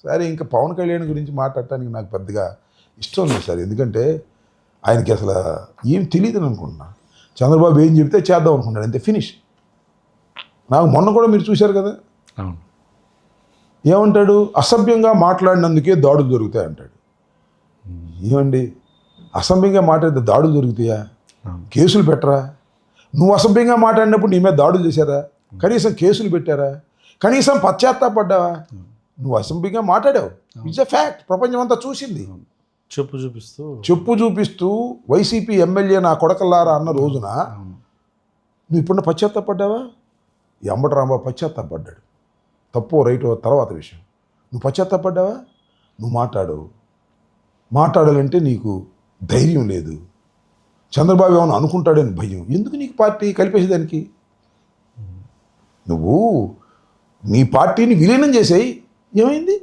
సరే ఇంకా పవన్ కళ్యాణ్ గురించి మాట్లాడటానికి నాకు పెద్దగా ఇష్టం లేదు సార్. ఎందుకంటే ఆయనకి అసలు ఏం తెలియదు అనుకుంటున్నా. చంద్రబాబు ఏం చెప్తే చేద్దాం అనుకుంటాడు, అంతే, ఫినిష్. నాకు మొన్న కూడా మీరు చూశారు కదా, ఏమంటాడు, అసభ్యంగా మాట్లాడినందుకే దాడులు జరుగుతాయి అంటాడు. ఏమండి, అసభ్యంగా మాట్లాడితే దాడులు జరుగుతాయా? కేసులు పెట్టరా? నువ్వు అసభ్యంగా మాట్లాడినప్పుడు నీ మీద దాడులు చేశారా? కనీసం కేసులు పెట్టారా? కనీసం పశ్చాత్తాపడ్డావా? నువ్వు అసభ్యంగా మాట్లాడావు, ఇట్స్ ఎ ఫ్యాక్ట్, ప్రపంచం అంతా చూసింది. చెప్పు చూపిస్తూ వైసీపీ ఎమ్మెల్యే నా కొడకల్లారా అన్న రోజున నువ్వు ఇప్పుడు పశ్చాత్తాపడ్డావా? ఈ అంబటి రాంబాబు పశ్చాత్తాపడ్డాడు. తప్పో రైటో తర్వాత విషయం. నువ్వు పశ్చాత్తాపడ్డావా? నువ్వు మాట్లాడాలంటే నీకు ధైర్యం లేదు. చంద్రబాబు ఏమైనా అనుకుంటాడని భయం. ఎందుకు నీకు పార్టీ కలిపేసేదానికి? నువ్వు నీ పార్టీని విలీనం చేసేయి, ఏమైంది?